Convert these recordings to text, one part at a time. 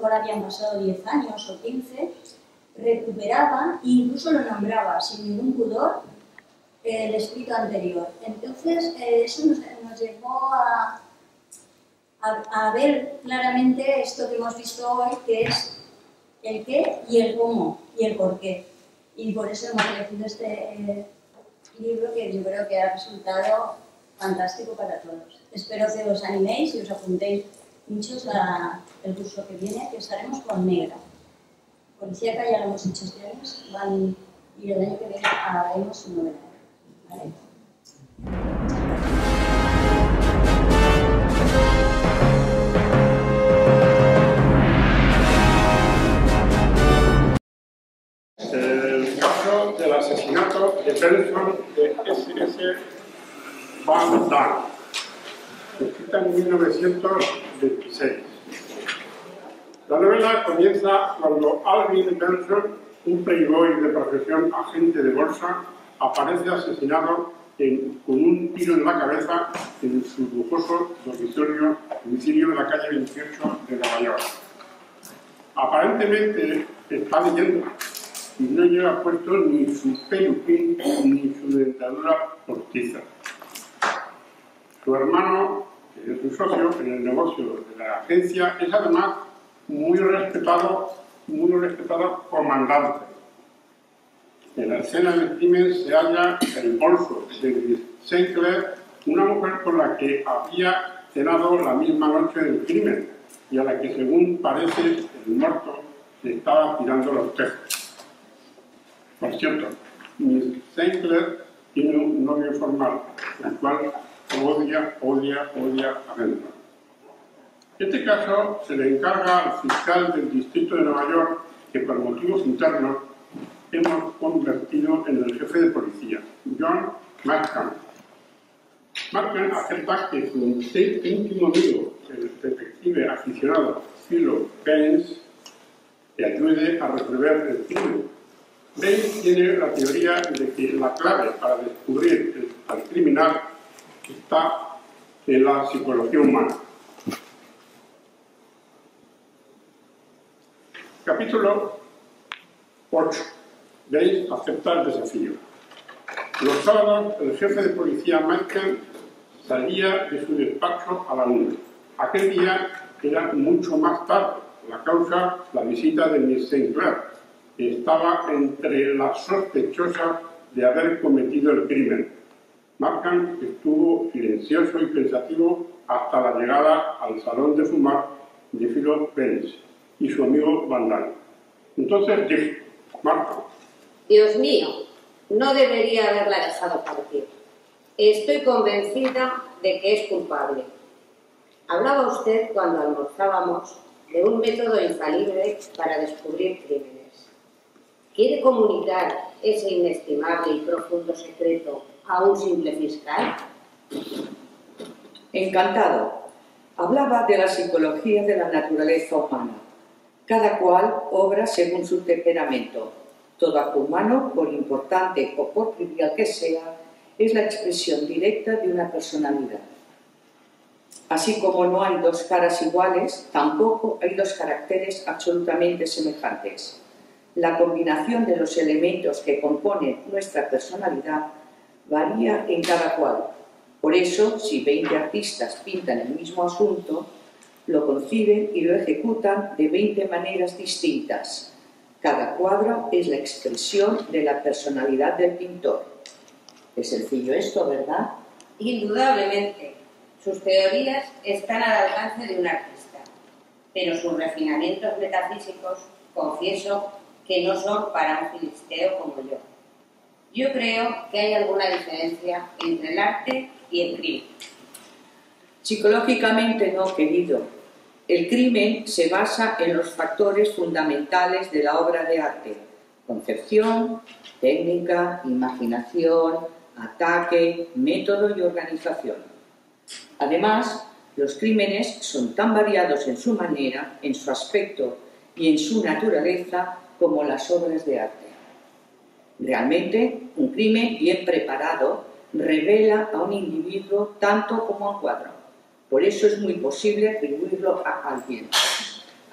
mejor habían pasado 10 años o 15, recuperaba e incluso lo nombraba sin ningún pudor el escrito anterior. Entonces, eso nos llevó a ver claramente esto que hemos visto hoy, que es el qué y el cómo y el por qué. Y por eso hemos elegido este libro, que yo creo que ha resultado fantástico para todos. Espero que os animéis y os apuntéis muchos al curso que viene, que estaremos con Negra. Policíaca ya lo hemos hecho este año, y el año que viene haremos su novela. ¿Vale? El caso del asesinato de Benson de S.S. Van Damme, escrita en 1926. La novela comienza cuando Alvin Benson, un playboy de profesión agente de bolsa, aparece asesinado con un tiro en la cabeza en su lujoso domicilio de la calle 28 de Nueva York. Aparentemente está leyendo y no lleva puesto ni su peluquín ni su dentadura postiza. Su hermano, que es su socio en el negocio de la agencia, es además muy respetado comandante. En la escena del crimen se halla el bolso de Miss St. Clair, una mujer con la que había cenado la misma noche del crimen y a la que, según parece, el muerto le estaba tirando los tejos. Por cierto, Miss St. Clair tiene un novio formal, el cual odia a Benson. Este caso se le encarga al fiscal del distrito de Nueva York, que por motivos internos hemos convertido en el jefe de policía, John McCann. McCann acepta que su íntimo amigo, el detective aficionado Philo Baines, le ayude a resolver el crimen. Baines tiene la teoría de que la clave para descubrir al criminal está en la psicología humana. Capítulo 8. Baines acepta el desafío. Los sábados, el jefe de policía McCann salía de su despacho a la 1. Aquel día era mucho más tarde. La causa, la visita de Miss St. Clair, que estaba entre las sospechosas de haber cometido el crimen. McCann estuvo silencioso y pensativo hasta la llegada al salón de fumar de Philo Baines y su amigo Van Damme. Entonces dijo: Marta. Dios mío, no debería haberla dejado partir. Estoy convencida de que es culpable. Hablaba usted, cuando almorzábamos, de un método infalible para descubrir crímenes. ¿Quiere comunicar ese inestimable y profundo secreto a un simple fiscal? Encantado. Hablaba de la psicología de la naturaleza humana. Cada cual obra según su temperamento. Todo acto humano, por importante o por trivial que sea, es la expresión directa de una personalidad. Así como no hay dos caras iguales, tampoco hay dos caracteres absolutamente semejantes. La combinación de los elementos que componen nuestra personalidad varía en cada cual. Por eso, si 20 artistas pintan el mismo asunto, lo conciben y lo ejecutan de 20 maneras distintas. Cada cuadro es la expresión de la personalidad del pintor. Es sencillo esto, ¿verdad? Indudablemente. Sus teorías están al alcance de un artista, pero sus refinamientos metafísicos, confieso que no son para un filisteo como yo. Yo creo que hay alguna diferencia entre el arte y el crimen. Psicológicamente no, querido. El crimen se basa en los factores fundamentales de la obra de arte: concepción, técnica, imaginación, ataque, método y organización. Además, los crímenes son tan variados en su manera, en su aspecto y en su naturaleza como las obras de arte. Realmente, un crimen bien preparado revela a un individuo tanto como a un cuadro. Por eso es muy posible atribuirlo a alguien.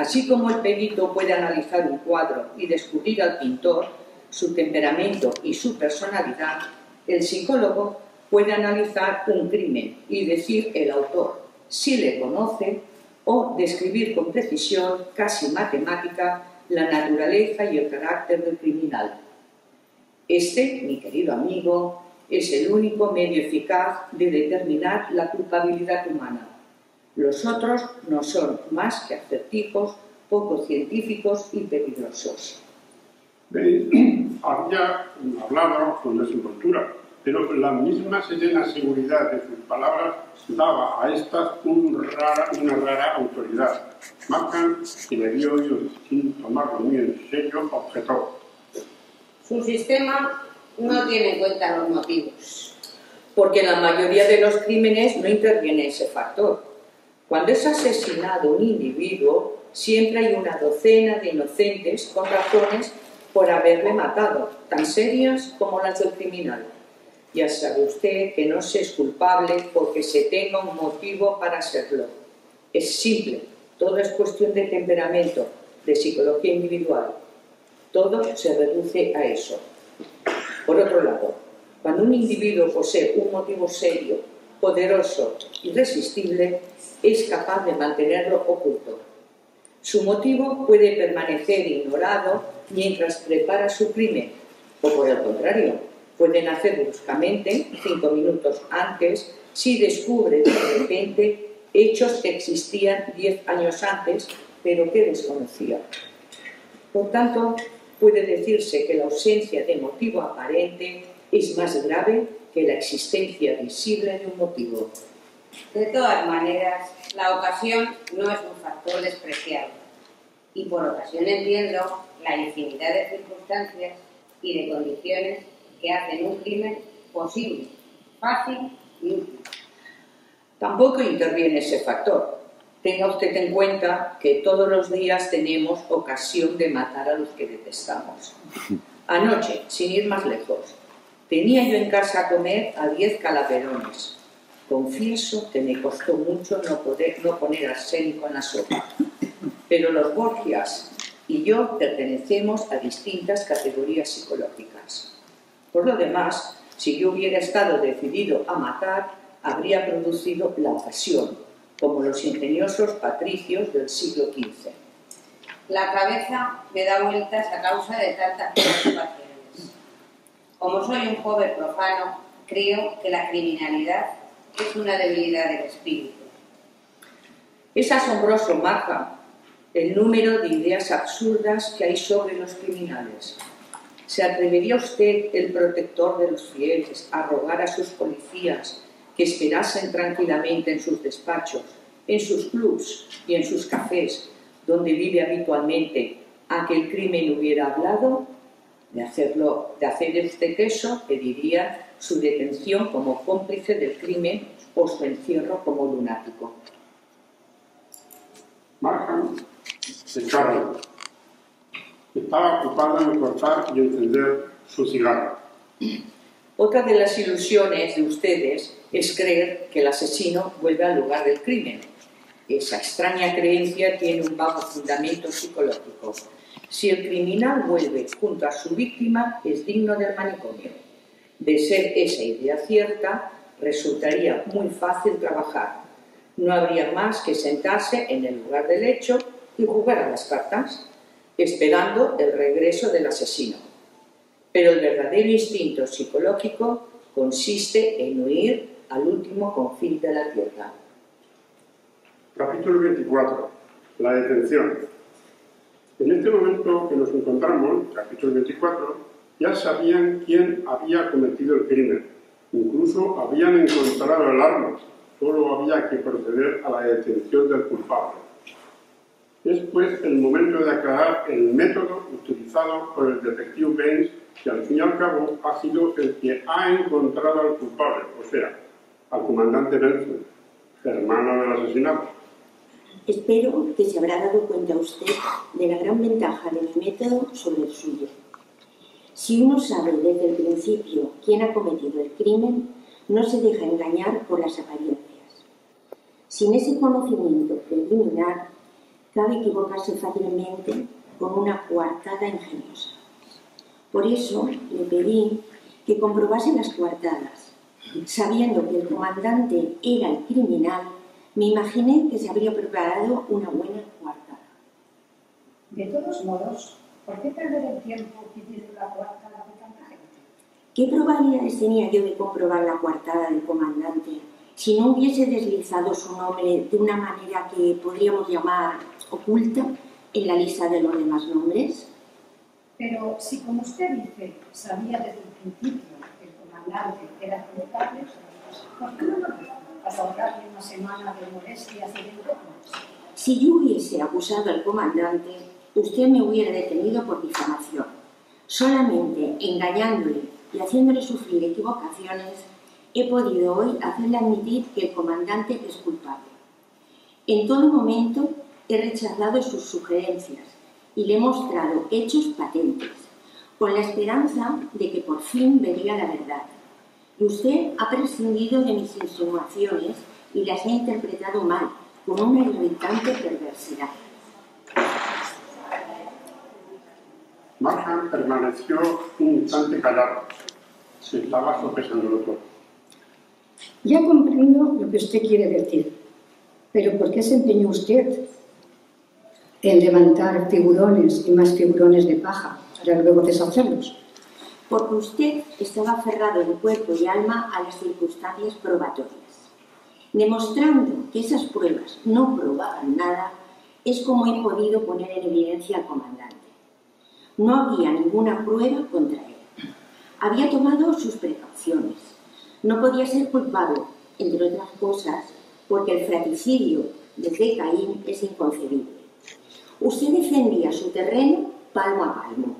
Así como el perito puede analizar un cuadro y descubrir al pintor, su temperamento y su personalidad, el psicólogo puede analizar un crimen y decir el autor si le conoce o describir con precisión, casi matemática, la naturaleza y el carácter del criminal. Este, mi querido amigo, es el único medio eficaz de determinar la culpabilidad humana. Los otros no son más que acertijos, poco científicos y peligrosos. Había hablado con desenvoltura, pero la misma serena seguridad de sus palabras daba a estas una rara autoridad. Markham, que le había oído sin tomarlo muy en serio, objetó. Su sistema no tiene en cuenta los motivos. Porque en la mayoría de los crímenes no interviene ese factor. Cuando es asesinado un individuo, siempre hay una docena de inocentes con razones por haberle matado, tan serias como las del criminal. Ya sabe usted que no se es culpable porque se tenga un motivo para serlo. Es simple, todo es cuestión de temperamento, de psicología individual. Todo se reduce a eso. Por otro lado, cuando un individuo posee un motivo serio, poderoso, irresistible, es capaz de mantenerlo oculto. Su motivo puede permanecer ignorado mientras prepara su crimen, o por el contrario, puede nacer bruscamente, 5 minutos antes, si descubre de repente hechos que existían 10 años antes, pero que desconocía. Por tanto, puede decirse que la ausencia de motivo aparente es más grave que la existencia visible de un motivo. De todas maneras, la ocasión no es un factor despreciable. Y por ocasión entiendo la infinidad de circunstancias y de condiciones que hacen un crimen posible, fácil y útil. Tampoco interviene ese factor. Tenga usted en cuenta que todos los días tenemos ocasión de matar a los que detestamos. Anoche, sin ir más lejos, tenía yo en casa a comer a 10 calaverones. Confieso que me costó mucho no poner arsénico en la sopa. Pero los Borgias y yo pertenecemos a distintas categorías psicológicas. Por lo demás, si yo hubiera estado decidido a matar, habría producido la ocasión, como los ingeniosos patricios del siglo XV. La cabeza me da vueltas a causa de tantas preocupaciones. Como soy un joven profano, creo que la criminalidad es una debilidad del espíritu. Es asombroso, Markham, el número de ideas absurdas que hay sobre los criminales. ¿Se atrevería usted, el protector de los fieles, a rogar a sus policías que esperasen tranquilamente en sus despachos, en sus clubs y en sus cafés, donde vive habitualmente, a que el crimen hubiera hablado? De hacer usted eso, pediría su detención como cómplice del crimen o su encierro como lunático. Markham echó a reír. Estaba ocupado en cortar y encender su cigarro. Otra de las ilusiones de ustedes es creer que el asesino vuelve al lugar del crimen. Esa extraña creencia tiene un vago fundamento psicológico. Si el criminal vuelve junto a su víctima, es digno del manicomio. De ser esa idea cierta, resultaría muy fácil trabajar. No habría más que sentarse en el lugar del hecho y jugar a las cartas, esperando el regreso del asesino. Pero el verdadero instinto psicológico consiste en huir al último confín de la tierra. Capítulo 24. La detención. En este momento que nos encontramos, capítulo 24, ya sabían quién había cometido el crimen. Incluso habían encontrado el arma. Solo había que proceder a la detención del culpable. Es pues el momento de aclarar el método utilizado por el detective Baines, que al fin y al cabo ha sido el que ha encontrado al culpable, o sea, al comandante Benson, hermano del asesinado. Espero que se habrá dado cuenta usted de la gran ventaja de mi método sobre el suyo. Si uno sabe desde el principio quién ha cometido el crimen, no se deja engañar por las apariencias. Sin ese conocimiento preliminar, cabe equivocarse fácilmente con una coartada ingeniosa. Por eso le pedí que comprobase las coartadas. Sabiendo que el comandante era el criminal, me imaginé que se habría preparado una buena coartada. De todos modos, ¿por qué perder el tiempo pidiendo la coartada de tanta gente? ¿Qué probabilidades tenía yo de comprobar la coartada del comandante si no hubiese deslizado su nombre de una manera que podríamos llamar oculta en la lista de los demás nombres? Pero si, como usted dice, sabía desde el principio que el comandante era culpable, ¿por qué no lo dijo? Para ahorrarle una semana de molestias y de entornos. Si yo hubiese acusado al comandante, usted me hubiera detenido por difamación. Solamente engañándole y haciéndole sufrir equivocaciones, he podido hoy hacerle admitir que el comandante es culpable. En todo momento he rechazado sus sugerencias y le he mostrado hechos patentes, con la esperanza de que por fin vería la verdad. Y usted ha prescindido de mis insinuaciones y las ha interpretado mal, con una irritante perversidad. Markham permaneció un instante callado. Se estaba sopesándolo todo. Ya comprendo lo que usted quiere decir, pero ¿por qué se empeñó usted en levantar figurones y más figurones de paja para luego deshacerlos? Porque usted estaba aferrado en cuerpo y alma a las circunstancias probatorias. Demostrando que esas pruebas no probaban nada, es como he podido poner en evidencia al comandante. No había ninguna prueba contra él. Había tomado sus precauciones. No podía ser culpable, entre otras cosas, porque el fratricidio de Caín es inconcebible. Usted defendía su terreno palmo a palmo,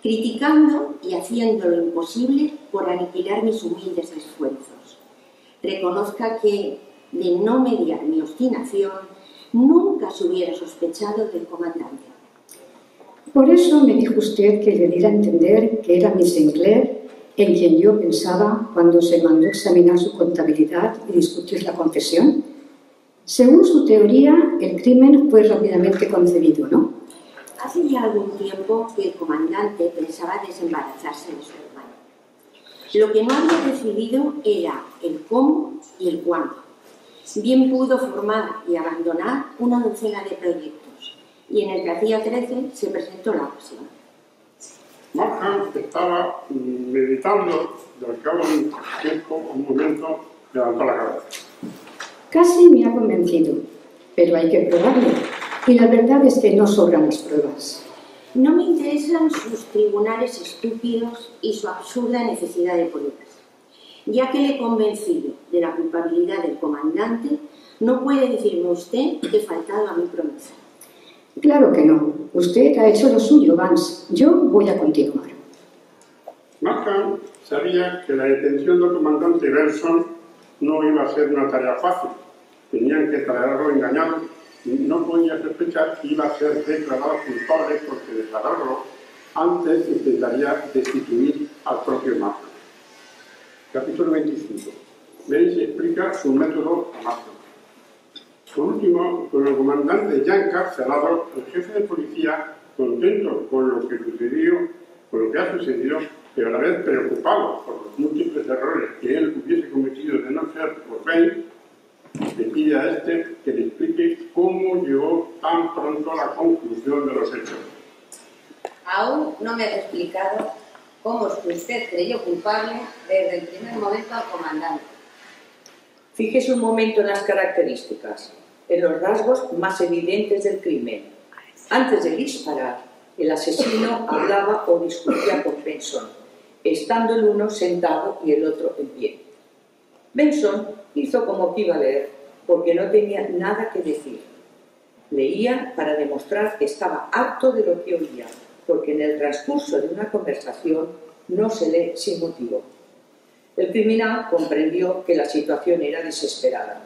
criticando y haciendo lo imposible por aniquilar mis humildes esfuerzos. Reconozca que, de no mediar mi obstinación, nunca se hubiera sospechado del comandante. Por eso me dijo usted que le diera a entender que era Miss Sinclair en quien yo pensaba cuando se mandó examinar su contabilidad y discutir la confesión. Según su teoría, el crimen fue rápidamente concebido, ¿no? Hace ya algún tiempo que el comandante pensaba desembarazarse de su hermano. Lo que no había decidido era el cómo y el cuándo. Bien pudo formar y abandonar una docena de proyectos, y en el que hacía 13 se presentó la ocasión. Markham estaba meditando y al cabo de un momento levantó la cabeza. Casi me ha convencido, pero hay que probarlo. Y la verdad es que no sobran las pruebas. No me interesan sus tribunales estúpidos y su absurda necesidad de pruebas. Ya que le he convencido de la culpabilidad del comandante, no puede decirme usted que he faltado a mi promesa. Claro que no. Usted ha hecho lo suyo, Vance. Yo voy a continuar. Markham sabía que la detención del comandante Benson no iba a ser una tarea fácil. Tenían que traerlo engañado y no podía sospechar que iba a ser declarado culpable porque declararlo antes intentaría destituir al propio Markham. Capítulo 25. Baines explica su método a Markham. Por último, con el comandante ya encarcelado, el jefe de policía, contento con lo que ha sucedido, pero a la vez preocupado por los múltiples errores que él hubiese cometido de no ser por Baines, le pide a este que le explique cómo llegó tan pronto a la conclusión de los hechos. Aún no me ha explicado cómo es que usted creyó culpable desde el primer momento al comandante. Fíjese un momento en las características, en los rasgos más evidentes del crimen. Antes de disparar, el asesino hablaba o discutía con Benson, estando el uno sentado y el otro en pie. Benson hizo como que iba a leer, porque no tenía nada que decir. Leía para demostrar que estaba harto de lo que oía, porque en el transcurso de una conversación no se lee sin motivo. El criminal comprendió que la situación era desesperada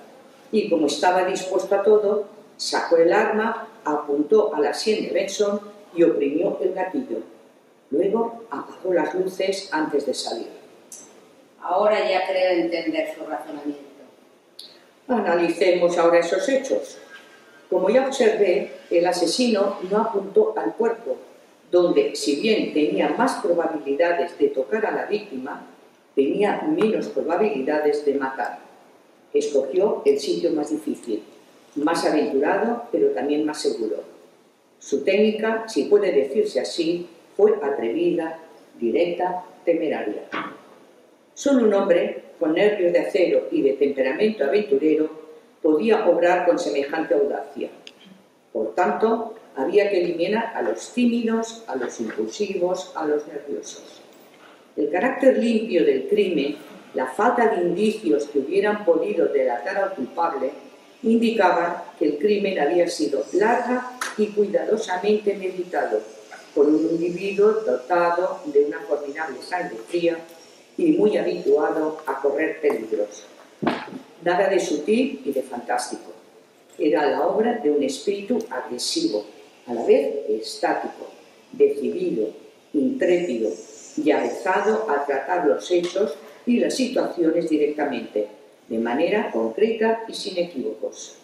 y, como estaba dispuesto a todo, sacó el arma, apuntó a la sien de Benson y oprimió el gatillo. Luego apagó las luces antes de salir. Ahora ya creo entender su razonamiento. Analicemos ahora esos hechos. Como ya observé, el asesino no apuntó al cuerpo, donde, si bien tenía más probabilidades de tocar a la víctima, tenía menos probabilidades de matar. Escogió el sitio más difícil, más aventurado, pero también más seguro. Su técnica, si puede decirse así, fue atrevida, directa, temeraria. Solo un hombre con nervios de acero y de temperamento aventurero podía obrar con semejante audacia. Por tanto, había que eliminar a los tímidos, a los impulsivos, a los nerviosos. El carácter limpio del crimen, la falta de indicios que hubieran podido delatar al culpable, indicaban que el crimen había sido larga y cuidadosamente meditado por un individuo dotado de una formidable sangre fría y muy habituado a correr peligros. Nada de sutil y de fantástico. Era la obra de un espíritu agresivo, a la vez estático, decidido, intrépido y avezado a tratar los hechos y las situaciones directamente, de manera concreta y sin equívocos.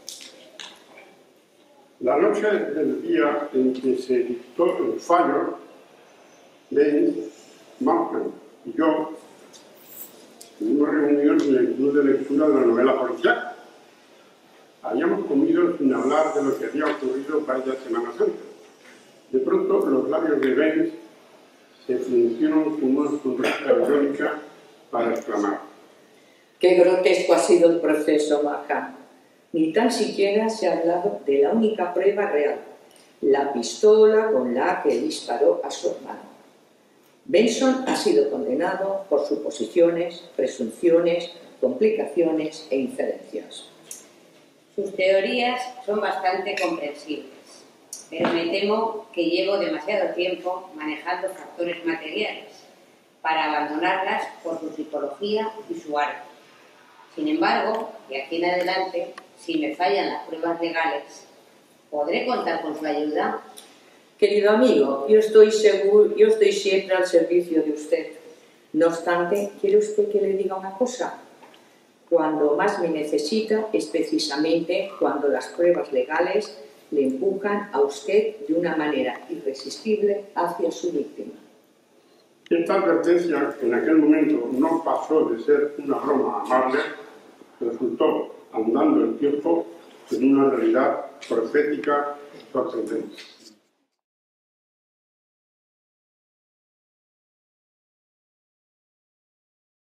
La noche del día en que se dictó el fallo, Baines, Markham y yo tuvimos reunión en el club de lectura de la novela policial. Habíamos comido sin hablar de lo que había ocurrido varias semanas antes. De pronto los labios de Baines se fruncieron con una sonrisa irónica para exclamar: Qué grotesco ha sido el proceso, Markham. Ni tan siquiera se ha hablado de la única prueba real, la pistola con la que disparó a su hermano. Benson ha sido condenado por suposiciones, presunciones, complicaciones e inferencias. Sus teorías son bastante comprensibles, pero me temo que llevo demasiado tiempo manejando factores materiales para abandonarlas por su psicología y su arte. Sin embargo, de aquí en adelante, si me fallan las pruebas legales, ¿podré contar con su ayuda? Querido amigo, yo estoy siempre al servicio de usted. No obstante, ¿quiere usted que le diga una cosa? Cuando más me necesita es precisamente cuando las pruebas legales le empujan a usted de una manera irresistible hacia su víctima. Esta advertencia, que en aquel momento no pasó de ser una broma amable, resultó, andando el tiempo, en una realidad profética sorprendente.